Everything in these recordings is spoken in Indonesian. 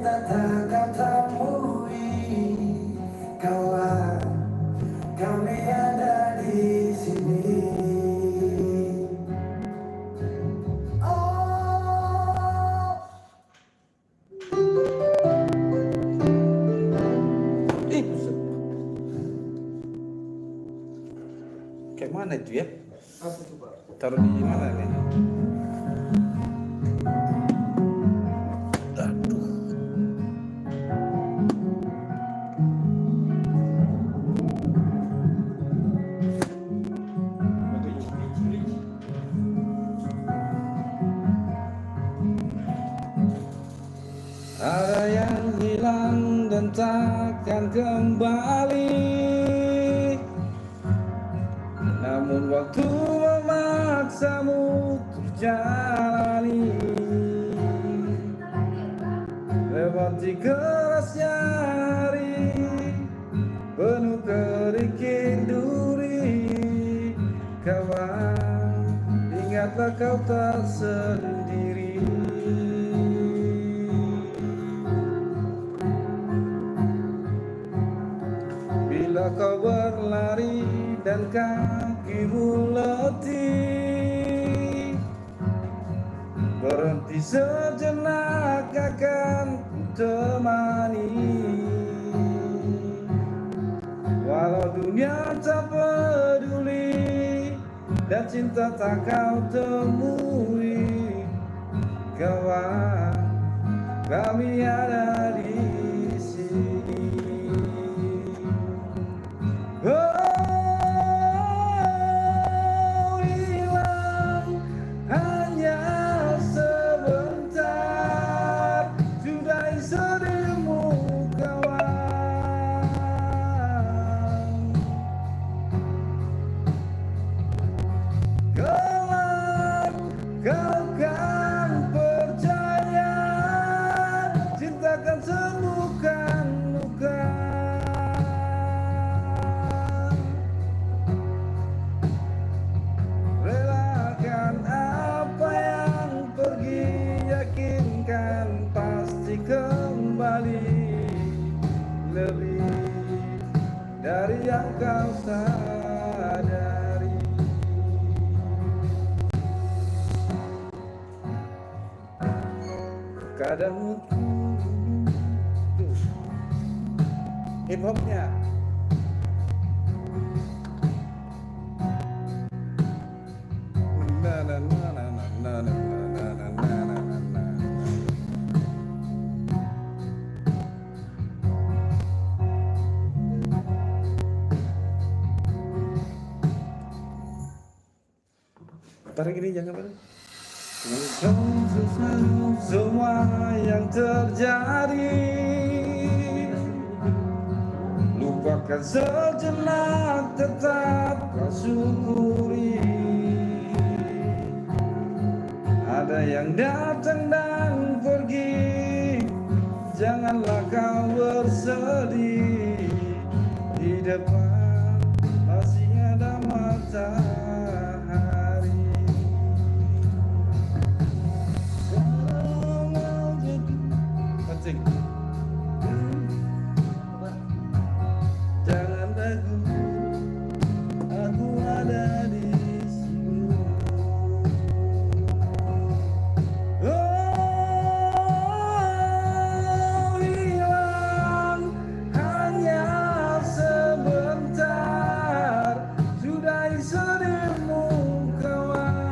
cinta takkan temui kawan, kami ada di sini. Oh. Buset. Kayak mana itu ya? Apa itu, Pak? Taruh di mana nih? Ada yang hilang dan takkan kembali, namun waktu memaksamu terjalani. Lewati kerasnya hari, penuh kerikil duri. Kawan, ingatlah kau tak sendiri. Bila kau berlari dan kakimu letih, berhenti sejenak akan ku temani. Walau dunia tak peduli dan cinta tak kau temui, kawan, kami ada di sini. Oh, hilang hanya sebentar, sudahi sedihmu kawan. Kelak kau kan percaya, cinta kan sembuhkan luka. Yakinkan pasti kembali, lebih dari yang kau sadari. Kadang hip hopnya na na na na na na na. Tarik ini jangan pada. Semua yang terjadi, lupakan sejenak, tetap kau syukuri. Ada yang datang dan pergi, janganlah kau bersedih. Di depan masih ada matahari. Jangan ragu, aku ada di sini. Oh, hilang hanya sebentar, sudahi sedihmu kawan.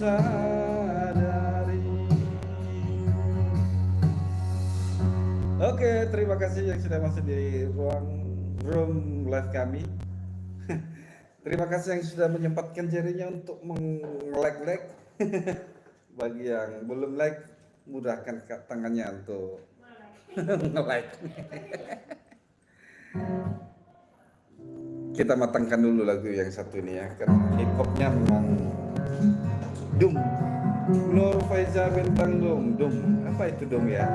sadari. Oke, terima kasih yang sudah masuk di room live kami. Terima kasih yang sudah menyempatkan jarinya untuk like. Bagi yang belum like, mudahkan tangannya untuk nge-like. Kita matangkan dulu lagu yang satu ini ya, karena hip hopnya memang dum. Nur Faiza bintang dum. Apa itu dum ya?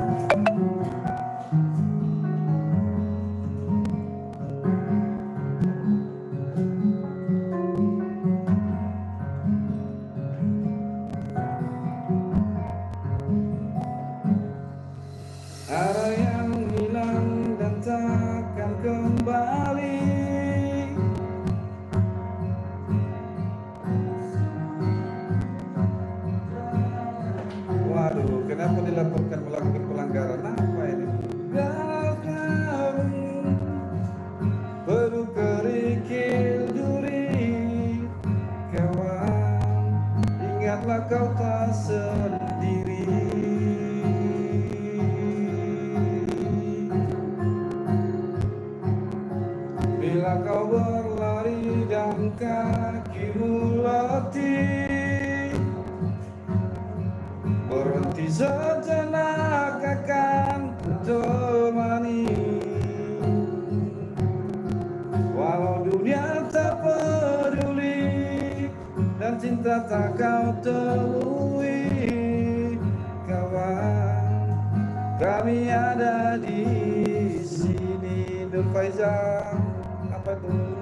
Ada yang hilang dan takkan kembali. Waduh, kenapa dilaporkan melakukan pelanggaran? Apa ini? Kami perlu kerikil duri, kawan. Ingatlah kau tak sendiri. Bila kau berlari dan kakimu letih, berhenti sejenak akan kutemani. Walau dunia tak peduli dan cinta tak kau temui, kawan, kami ada di sini. Nur Faiza, apa tuh?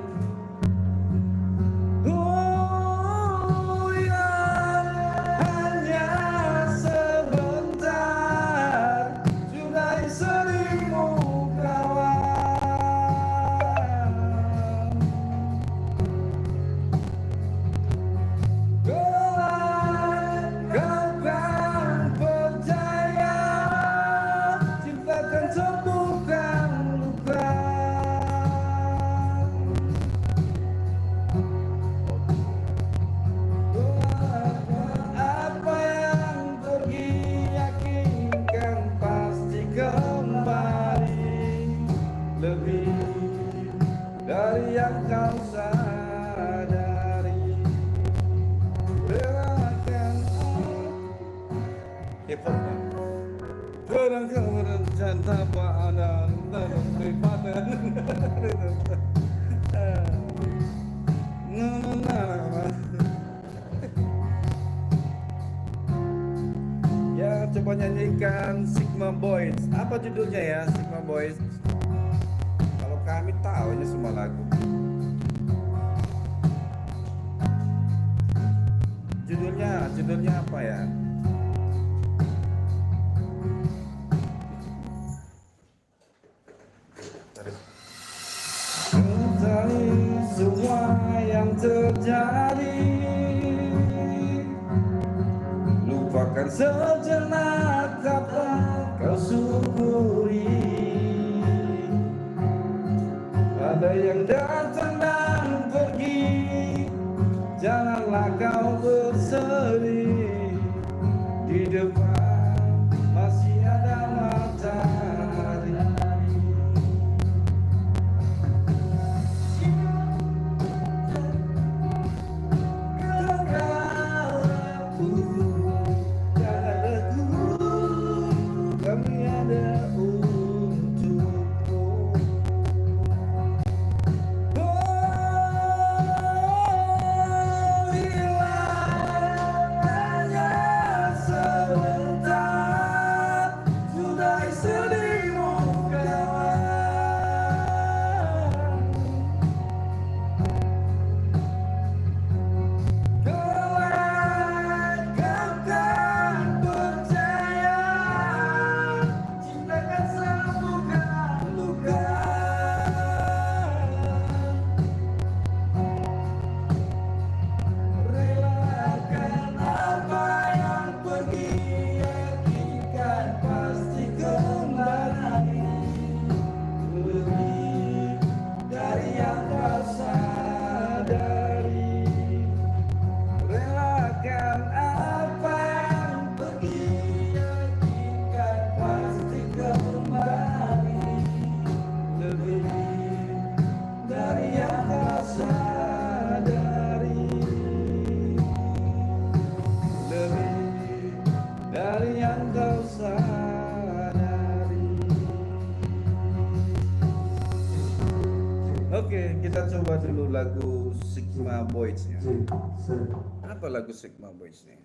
Lebih dari yang kau sadari, relakan hip-hopnya. Kadang kau merencana tanpa ada daripada ya, coba nyanyikan Sigma Boys. Apa judulnya ya, Sigma Boys? Kami tahu ini semua lagu. Judulnya apa ya? Ketahui semua yang terjadi, lupakan sejenak apa kau syukuri. Ada yang datang dan pergi, janganlah kau bersedih. Di depan masih ada matahari. Kami ada untukmu. Oke, kita coba dulu lagu Sigma Boys-nya. Apa lagu Sigma Boys-nya?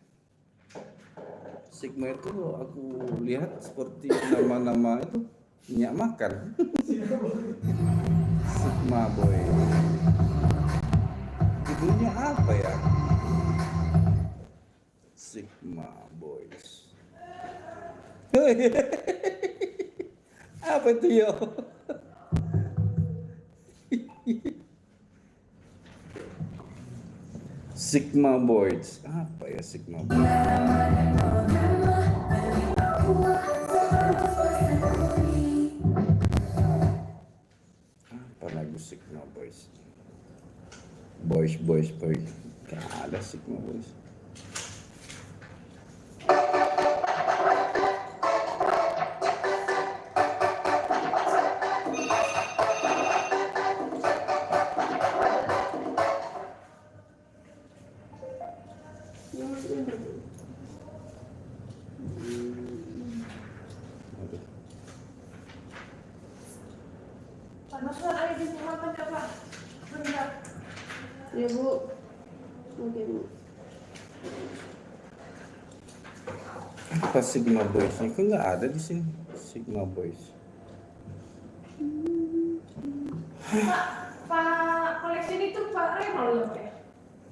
Sigma itu aku lihat seperti nama-nama itu minyak makan. Sigma Boy. Judulnya apa ya? Sigma Boys. Apa itu yo? Sigma Boys. Apa ya Sigma Boys? Apa lagu Sigma Boys? Boys. Gak ada Sigma Boys. Ya Bu, oke Bu. Apa Sigma Boys? Kok nggak ada di sini Sigma Boys? Pak koleksi itu Pak Reno ya Pak?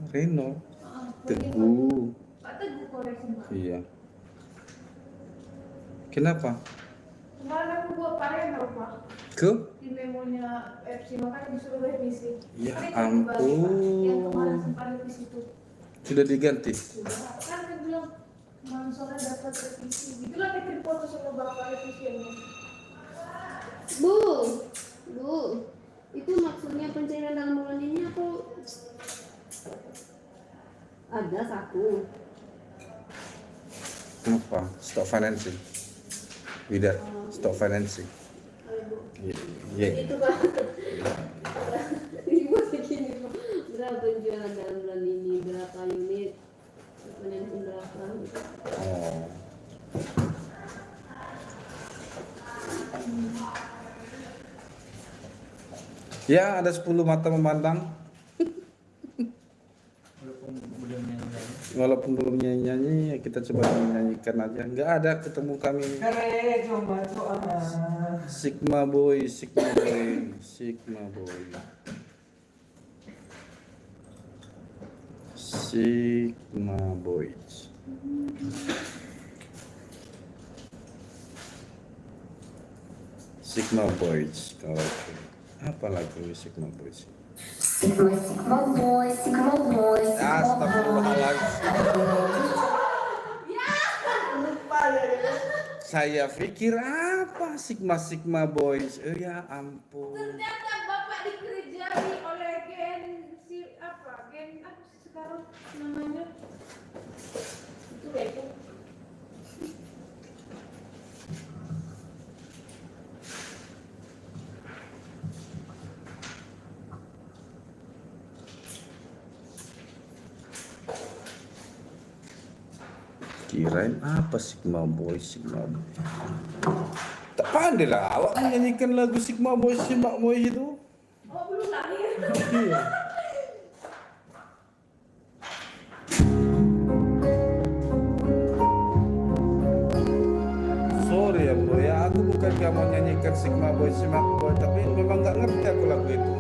Reno, Teguh. Pak Teguh koleksi Pak. Iya. Kenapa? Kemarin aku buat Pak Reno Pak. Ke? Di memonya FC makanya disuruh revisi. Ya Kan itu dibalik, Pak. Yang ampun. kemarin sempat revisi itu. Sudah diganti? Sudah. Kan dia bilang kemarin sore dapat revisi. Itulah bikin foto sama bapak revisiannya. Bu, itu maksudnya pencairan dalam bulan ini atau ada satu? Apa? Stock financing. Tidak, stock financing. Iya. Itu Pak. Ibu begini Pak. Berapa penjualan dalam bulan ini? Berapa unit? Financing berapa? Oh. Ya, ada 10 mata memandang. Walaupun belum nyanyi, ya kita coba menyanyikan aja. Nggak ada ketemu kami. Sigma Boy. Sigma Boys. Sigma Boys. Oke. Apa lagu Sigma Boys? Sigma boys. Astagfirullahaladzim. Saya pikir apa Sigma Boys? Ya ampun. Ternyata bapak dikerjai oleh gen apa sih sekarang namanya? Itu kayak itu. Kirain apa Sigma Boys. Tak pandai lah awak menyanyikan lagu Sigma Boys itu. Oh belum lahir. Iya. Sorry ya bro ya, aku bukan gak mau nyanyikan Sigma Boy, tapi memang gak ngerti aku lagu itu.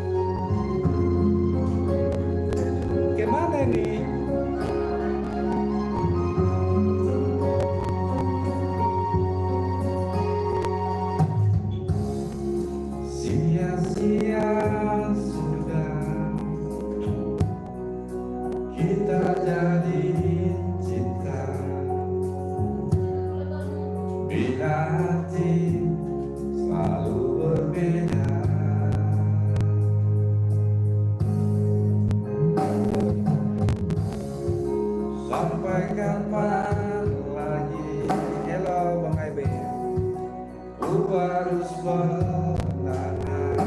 Gimana ini? Sia-sia sudah kita jadi cinta, bila hati selalu berbeda. Sampai kapan lagi? Hello Bang Aibe, ku harus menahan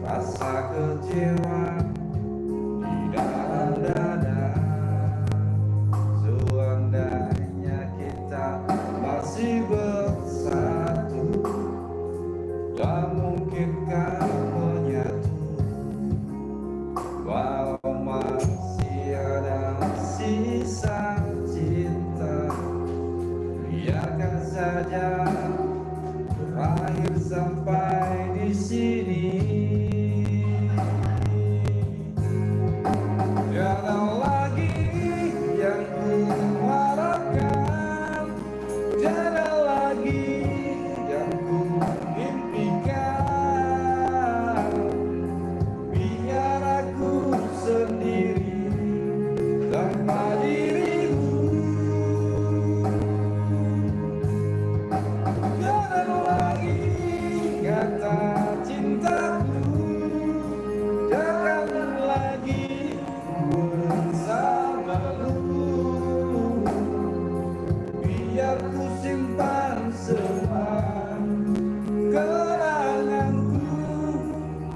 rasa kecewa di dalam dada. Seandainya kita masih bersatu, tak mungkinkah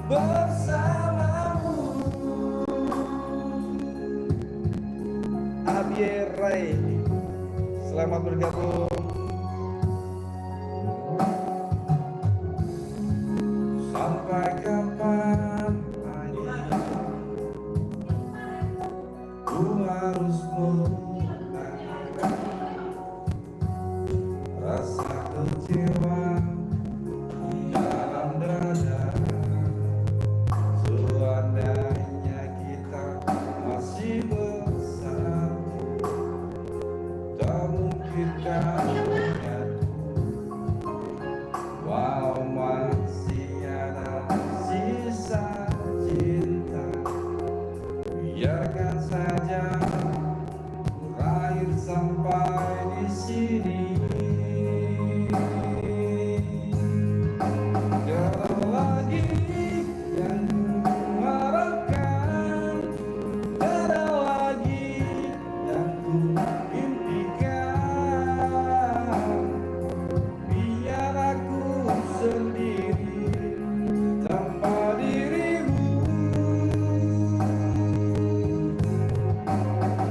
bersamamu. Abie Ray, selamat bergabung. Sampai kapan lagi ku harus menahan rasa kecewa di dalam dada. Seandainya kita masih bersama, tak mungkin kau menyatu. Wow, masih ada sisa cinta. Biarkan saja berakhir sampai di sini. Tiada lagi yang kuharapkan, tiada lagi yang ku impikan. Biar aku sendiri tanpa dirimu.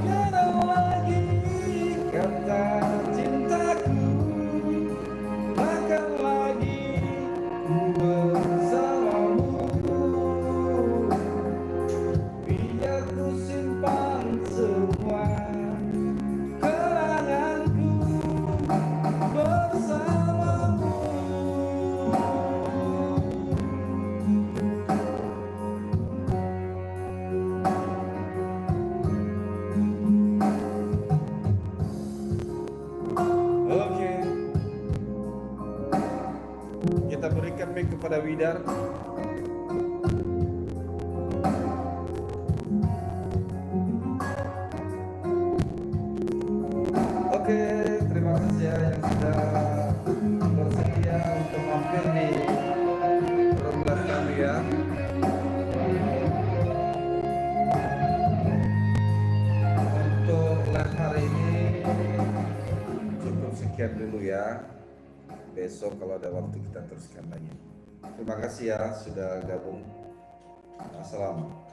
Tiada lagi kata cintaku, takkan lagi ku bersamamu. Biar ku simpan semua kenanganku bersamamu. Oke, kita berikan mic kepada Widar. Oke, terima kasih ya yang sudah bersedia untuk mampir di room live kami ya. Untuk live hari ini cukup sekian dulu ya. Besok kalau ada waktu kita teruskan lagi. Terima kasih ya sudah gabung. Assalamualaikum.